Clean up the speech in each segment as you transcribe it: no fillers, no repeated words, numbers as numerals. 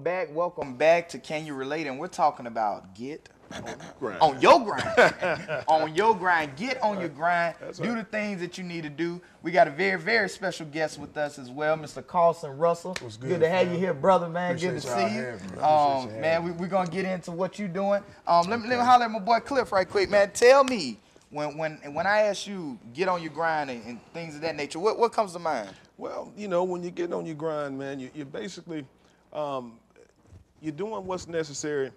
Welcome back to Can You Relate? And we're talking about get on your grind. On your grind. Get on your grind. Do the things that you need to do. We got a very, very special guest with us as well, Mr. Carlson Russell. What's good? Good to have you here, brother, man. Appreciate good to see you. Man, we're going to get into what you're doing. Let me holler at my boy Cliff right quick, man. Tell me, when I ask you get on your grind and things of that nature, what comes to mind? Well, you know, when you get on your grind, man, you're basically, you're doing what's necessary,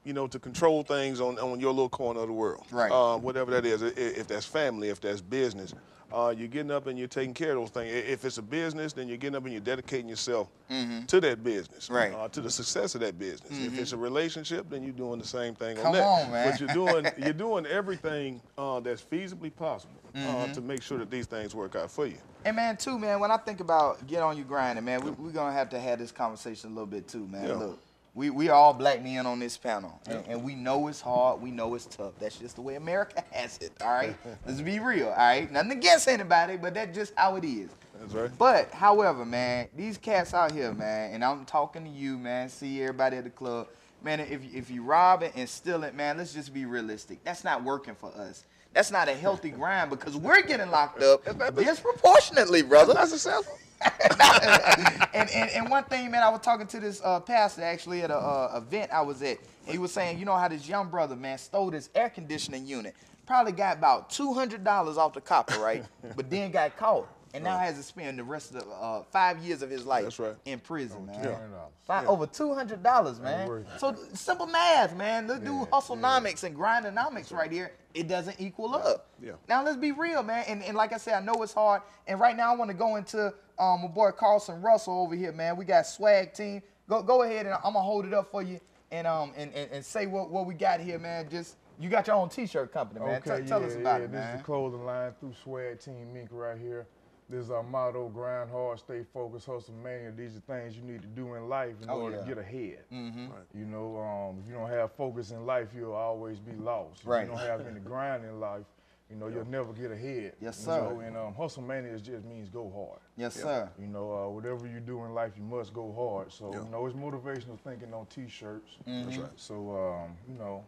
you know, to control things on your little corner of the world. Right. Whatever that is, if that's family, if that's business, you're getting up and you're taking care of those things. If it's a business, then you're getting up and you're dedicating yourself to that business, right? To the success of that business. If it's a relationship, then you're doing the same thing Come on that. on, man. But you're doing everything that's feasibly possible to make sure that these things work out for you. And man, too, man, when I think about get on your grind, man, we're gonna have to have this conversation a little bit too, man. Yeah. Look, we are all black men on this panel, and we know it's hard, we know it's tough. That's just the way America has it, all right? Let's be real, all right? Nothing against anybody, but that's just how it is. That's right. But, however, man, these cats out here, man, and I'm talking to you, man, see everybody at the club, man, if you robbing and stealing, man, let's just be realistic. That's not working for us. That's not a healthy grind because we're getting locked up disproportionately, brother. That's successful. and one thing, man, I was talking to this pastor actually at a event I was at, and he was saying, you know how this young brother, man, stole this air conditioning unit, probably got about $200 off the copper, right? But then got caught, and now has to spend the rest of the 5 years of his life in prison, man. Over $200, man. So simple math, man. Let's do hustlenomics and grindonomics right here. It doesn't equal up. Now let's be real, man. And like I said, I know it's hard. And right now I want to go into my boy Carlson Russell over here, man. We got Swag Team. Go ahead and I'm gonna hold it up for you and say what we got here, man. Just you got your own T-shirt company, man. Okay, tell us about it, This is the clothing line through SwagTeamInc right here. This is our motto: grind hard, stay focused, hustle mania. These are things you need to do in life in order to get ahead. You know, if you don't have focus in life, you'll always be lost. If you don't have any grind in life, you know, you'll never get ahead. Yes, sir. You know, and hustle mania just means go hard. Yes, sir. You know, whatever you do in life, you must go hard. So, you know, it's motivational thinking on T-shirts. That's right. So, you know,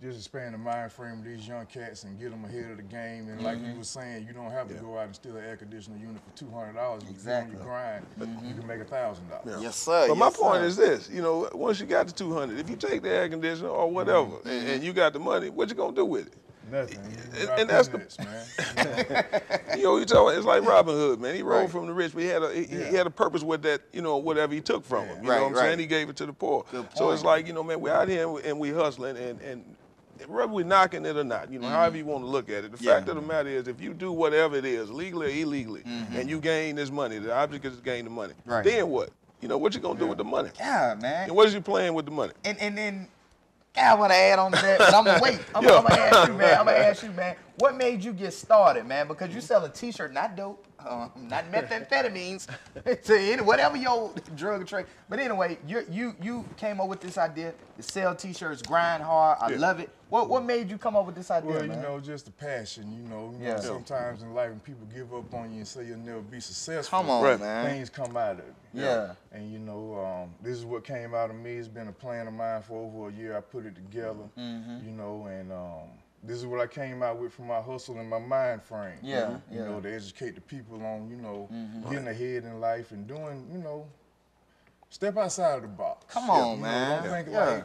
just expand the mind frame of these young cats and get them ahead of the game. And like you were saying, you don't have to go out and steal an air conditioner unit for $200. Exactly. When you grind, you can make $1,000. Yes, sir. But my point is this, you know, once you got the 200, if you take the air conditioner or whatever, and you got the money, what you gonna do with it? Nothing. And that's peanuts, man. You know, you talking, it's like Robin Hood, man. He rolled from the rich, but he had a purpose with that, you know, whatever he took from him. You know what I'm saying? He gave it to the poor. So it's like, you know, man, we're out here and we hustling and whether we're knocking it or not, you know, however you want to look at it. The fact of the matter is, if you do whatever it is, legally or illegally, and you gain this money, the object is to gain the money. Then what? You know, what you gonna do with the money? Yeah, man. And what is you playing with the money? And then I want to add on to that, but I'm gonna wait. I'm gonna ask you, man. I'm gonna ask you, man. What made you get started, man? Because you sell a T-shirt, not dope, not methamphetamines, whatever your drug trade. But anyway, you came up with this idea to sell T-shirts, grind hard. I love it. What made you come up with this idea, Well, man? you know, just the passion. You know, sometimes in life when people give up on you and say you'll never be successful, Come on, man. things come out of it. Yeah. And you know, this is what came out of me. It's been a plan of mine for over a year. I put it together. You know, and this is what I came out with from my hustle and my mind frame. You know, to educate the people on, you know, getting ahead in life and doing, you know, step outside of the box. Come on, you man. Know, don't think like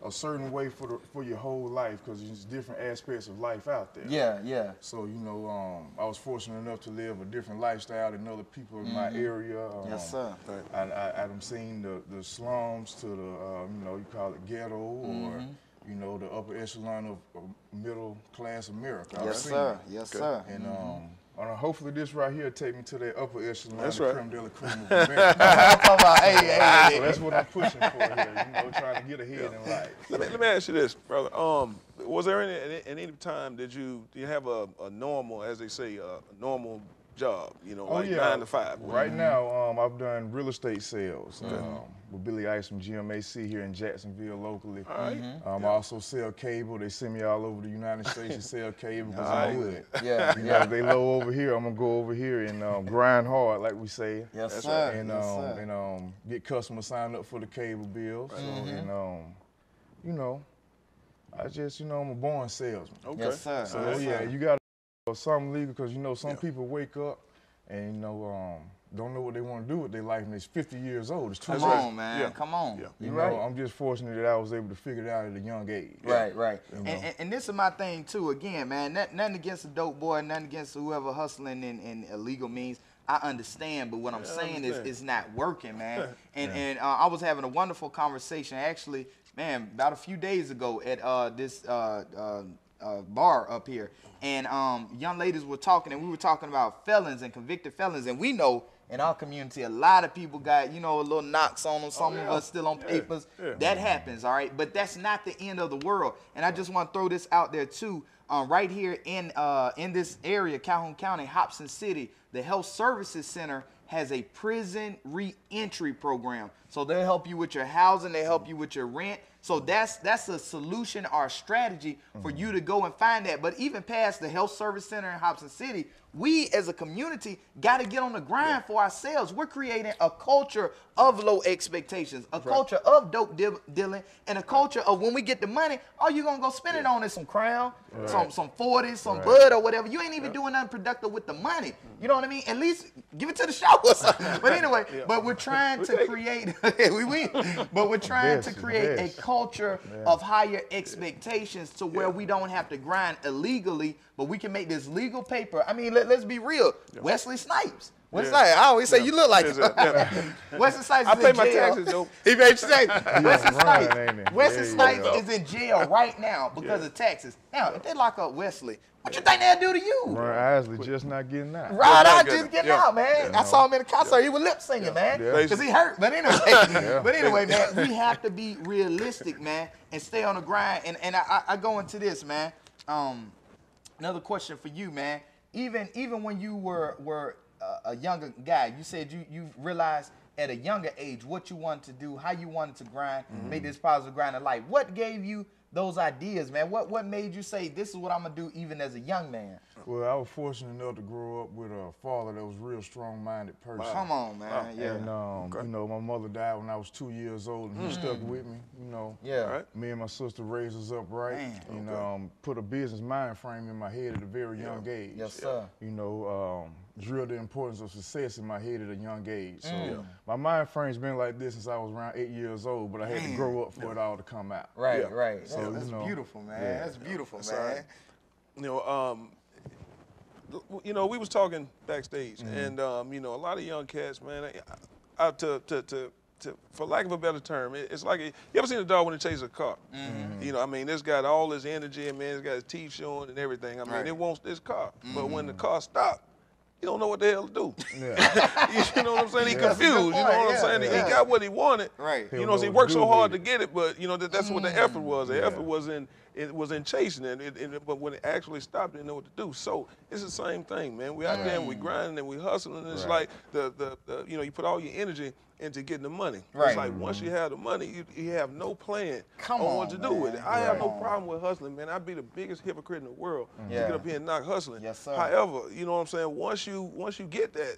a certain way for your whole life, because there's different aspects of life out there. So, you know, I was fortunate enough to live a different lifestyle than other people in my area. Yes, sir. I've seen the slums to the, you know, you call it ghetto or, you know, the upper echelon of middle class America. Yes, sir. Yes, sir. And hopefully this right here take me to that upper echelon. That's the right. creme de la creme of America. Hey. So that's what I'm pushing for here, you know, trying to get ahead in life. Let me ask you this, brother. Was there any time did you have a normal, as they say, a normal job, you know, like 9 to 5? Right now, I've done real estate sales with Billy Ice from GMAC here in Jacksonville locally. All right. I also sell cable. They send me all over the United States to sell cable because I'm good. Yeah, you know, if they low over here, I'm gonna go over here and grind hard, like we say. Yes, sir. And get customers signed up for the cable bills. So, and you know, I just, I'm a born salesman. Okay. Yes, sir. So you got to something legal because some people wake up and don't know what they want to do with their life, and it's 50 years old. It's too Come late. on, man. Come on. Yeah. You right. I'm just fortunate that I was able to figure it out at a young age. Right. And this is my thing too. Again, man, nothing against a dope boy, nothing against whoever hustling in illegal means. I understand, but what I'm saying is it's not working, man. And I was having a wonderful conversation, actually, man, about a few days ago at this bar up here. And young ladies were talking, and we were talking about felons and convicted felons. And we know in our community, a lot of people got, a little knocks on them. Some of us still on papers. That happens, all right? But that's not the end of the world. And I just want to throw this out there, too. Right here in this area, Calhoun County, Hobson City, the Health Services Center has a prison reentry program. So they'll help you with your housing, they help you with your rent. So that's a solution or a strategy for you to go and find that. But even past the Health Service Center in Hobson City, we as a community got to get on the grind for ourselves. We're creating a culture of low expectations, a culture of dope dealing, and a culture of when we get the money, all you're going to go spend it on is some Crown, some 40s, some Bud or whatever. You ain't even doing nothing productive with the money. You know what I mean? At least give it to the show or something. But anyway, but we're trying to create, but we're trying to create a culture of higher expectations to where we don't have to grind illegally, but we can make this legal paper. I mean, let's be real. Wesley Snipes. Wesley Snipes, I always say you look like Wesley Snipes is in jail. I pay my taxes, though. He made you say Wesley Snipes is in jail right now because of taxes. Now, if they lock up Wesley, what you think they'll do to you? Ron Isley just not getting out. Ron Isley just getting out, man. I saw him in a concert. He was lip singing, man, because he hurt. But anyway, man, we have to be realistic, man, and stay on the grind. And I go into this, man. Another question for you, man. Even when you were a younger guy, you said you realized at a younger age what you wanted to do, how you wanted to grind, make this positive grind of life. What gave you those ideas, man? What made you say this is what I'm gonna do even as a young man? Well, I was fortunate enough to grow up with a father that was a real strong-minded person. Come on, man. And my mother died when I was 2 years old, and he stuck with me. Me and my sister raised us up right, and put a business mind frame in my head at a very young age. Yes, sir. Drilled the importance of success in my head at a young age. So my mind frame's been like this since I was around 8 years old, but I had to grow up for it all to come out. Right. So, that's beautiful, man. That's beautiful, man. We was talking backstage, and a lot of young cats, man, for lack of a better term, it's like you ever seen a dog when it chases a car? This got all his energy, and man, it's got his teeth showing and everything. It wants this car, but when the car stops, he don't know what the hell to do. You know what I'm saying? He confused. You know what I'm saying? He got what he wanted. Right. He worked so hard to get it, but that's what the effort was. The effort was in chasing it, but when it actually stopped, he didn't know what to do. So it's the same thing, man. We out there and we grinding and we hustling. And it's like you put all your energy into getting the money. It's like once you have the money, you have no plan on what to do with it. I have no problem with hustling, man. I'd be the biggest hypocrite in the world to get up here and knock hustling. Yes, sir. However, you know what I'm saying? Once you get that,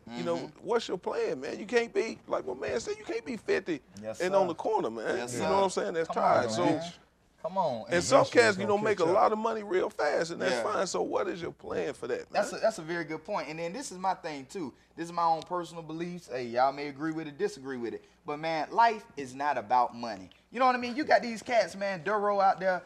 what's your plan, man? You can't be, like my man said, you can't be 50 and on the corner, man. You know what I'm saying? That's tired. So come on. And some cats, make a lot of money real fast, and that's fine. So what is your plan for that, man? That's a very good point. And then this is my thing, too. This is my own personal beliefs. Hey, y'all may agree with it, disagree with it. But, man, life is not about money. You know what I mean? You got these cats, man, Duro out there,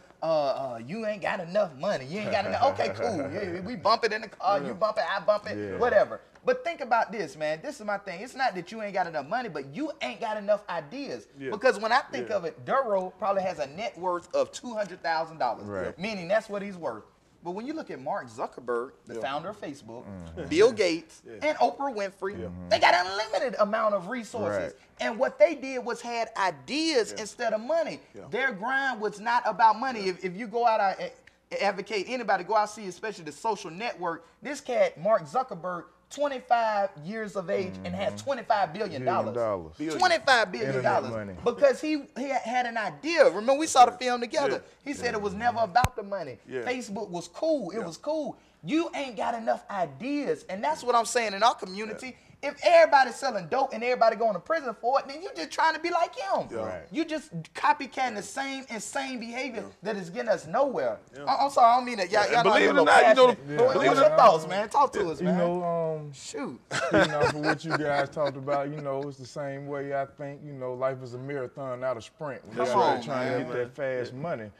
you ain't got enough money. You ain't got enough. Okay, cool. Yeah, we bump it in the car. You bump it, I bump it, whatever. But think about this, man. This is my thing. It's not that you ain't got enough money, but you ain't got enough ideas. Because when I think of it, Duro probably has a net worth of $200,000, meaning that's what he's worth. But when you look at Mark Zuckerberg, the founder of Facebook, Bill Gates, and Oprah Winfrey, they got an unlimited amount of resources. And what they did was had ideas instead of money. Their grind was not about money. If you go out and advocate anybody, go out and see, especially the social network, this cat, Mark Zuckerberg, 25 years of age and has $25 billion. $25 billion. Money. Because he had an idea. Remember, we saw the film together. He said it was never about the money. Facebook was cool. It was cool. You ain't got enough ideas. And that's what I'm saying in our community. If everybody's selling dope and everybody going to prison for it, then you just trying to be like him. You just copycatting the same insane behavior that is getting us nowhere. I'm sorry, I don't mean that. Y'all believe it or not, you know, what's your thoughts, man? Talk to us, man. You know, shoot. Speaking off of what you guys talked about, you know, it's the same way I think, you know, life is a marathon, not a sprint. When you're trying to get that fast money,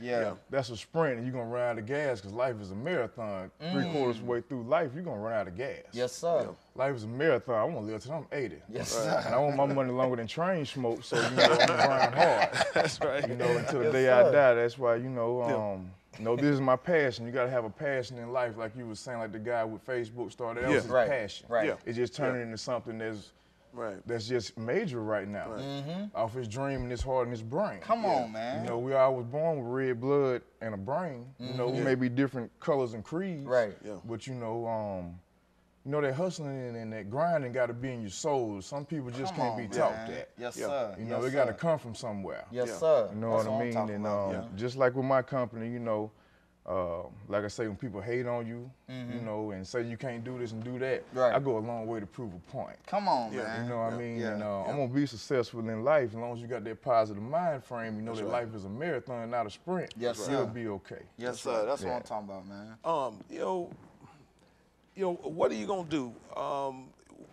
that's a sprint and you're going to run out of gas because life is a marathon. 3/4 of the way through life, you're going to run out of gas. Yes, sir. Life is a marathon. I want to live till I'm 80. Yes, sir. And I want my money longer than train smoke, so, you know, I'm grind hard. That's right. You know, until the day I die. That's why, you know, this is my passion. You got to have a passion in life, like you was saying, like the guy with Facebook started. That was his passion. It's just turning into something that's just major right now. Off his dream and his heart and his brain. Come on, man. You know, we all was born with red blood and a brain. You know, we may be different colors and creeds. But, you know, that hustling and that grinding got to be in your soul. Some people just can't be taught that. Yes, sir. You know, it got to come from somewhere. Yes, sir. You know what I mean? And just like with my company, you know, like I say, when people hate on you, you know, and say you can't do this and do that, I go a long way to prove a point. Come on, man. You know what I mean? And I'm going to be successful in life as long as you got that positive mind frame. You know that life is a marathon, not a sprint. Yes, sir. You'll be okay. Yes, sir. That's what I'm talking about, man. You know, what are you gonna do?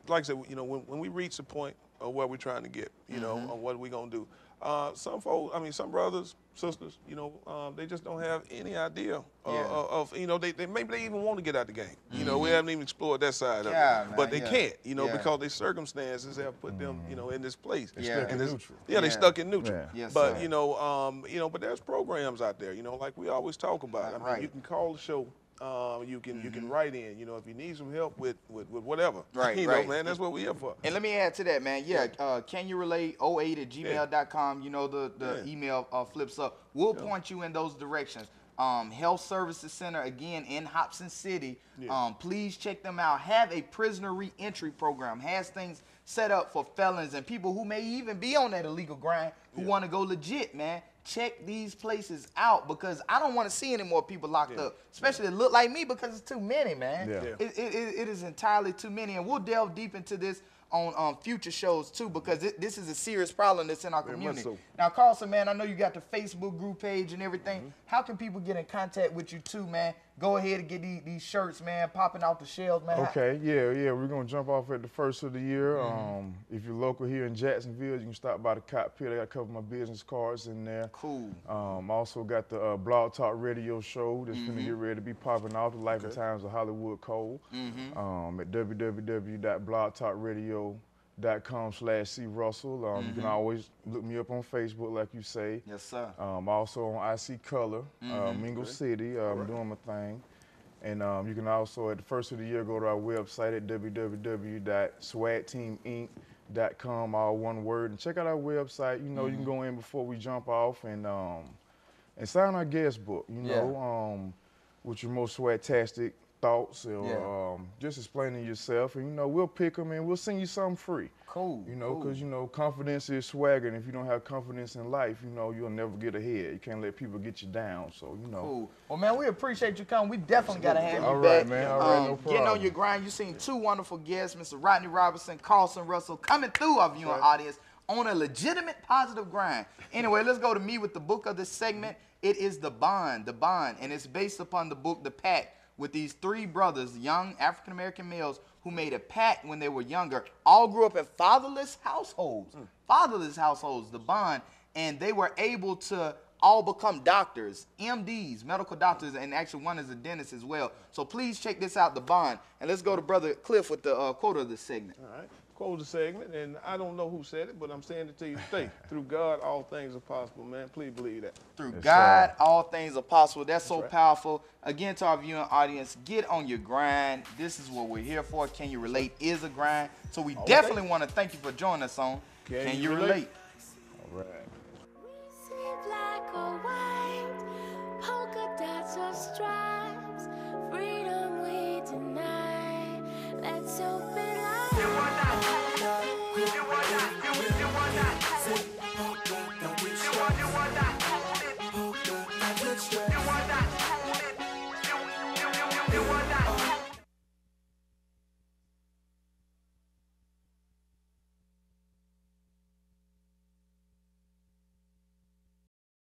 Like I said, you know, when we reach the point of where we're trying to get, you know, on what are we gonna do? Some folks, I mean, some brothers, sisters, you know, they just don't have any idea of, you know, maybe they even want to get out the game. You know, we haven't even explored that side of it, but they can't, you know, because their circumstances have put them, you know, in this place. They're stuck in neutral. They stuck in neutral. Yes, but sir. you know, but there's programs out there, you know, like we always talk about. I mean, you can call the show. You can write in, you know, if you need some help with whatever. You know, man, that's what we're here for. And let me add to that, man. Can you relate 08@gmail.com? You know, the email flips up. We'll point you in those directions. Health Services Center, again, in Hobson City. Please check them out. Have a prisoner reentry program. Has things set up for felons and people who may even be on that illegal grind who want to go legit, man. Check these places out because I don't want to see any more people locked up, especially that look like me because it's too many, man. It is entirely too many, and we'll delve deep into this on future shows too because this is a serious problem that's in our community. So. Now, Carlson, man, I know you got the Facebook group page and everything. How can people get in contact with you too, man? Go ahead and get these shirts, man, popping out the shelves, man. Okay, yeah, we're going to jump off at the first of the year. If you're local here in Jacksonville, you can stop by the cockpit. I got a couple of my business cards in there. Cool. Also got the Blog Talk Radio show that's going to get ready to be popping off, The Life and Times of Hollywood Cole, at www.blogtalkradio.com/C.Russell. You can always look me up on Facebook, like you say. Yes, sir. Also on IC Color, Mingo City, doing my thing. And you can also, at the first of the year, go to our website at www.SwagTeamInc.com, all one word, and check out our website. You know, you can go in before we jump off and sign our guest book, you know, with your most swagtastic thoughts or just explaining yourself. And, you know, we'll pick them and we'll send you something free. Cool. You know, because, you know, confidence is swagger. And if you don't have confidence in life, you know, you'll never get ahead. You can't let people get you down. So, you know. Cool. Well, man, we appreciate you coming. We definitely got to have you back. All right, man. All right, no problem. Getting on your grind. You've seen two wonderful guests, Mr. Rodney Robinson, Carlson Russell, coming through our viewing audience on a legitimate positive grind. Anyway, let's go to me with the book of this segment. It is The Bond, and it's based upon the book, The Pact, with these three brothers, young African-American males, who made a pact when they were younger, all grew up in fatherless households. Fatherless households, The Bond, and they were able to all become doctors, MDs, medical doctors, and actually one is a dentist as well. So please check this out, The Bond. And let's go to Brother Cliff with the quote of the segment. All right. Quote of the segment, and I don't know who said it, but I'm saying it to you today. Through God, all things are possible, man. Please believe that. Through God, all things are possible. That's so powerful. Again, to our viewing audience, get on your grind. This is what we're here for. Can You Relate is a grind. So we definitely want to thank you for joining us on Can You Relate? All right.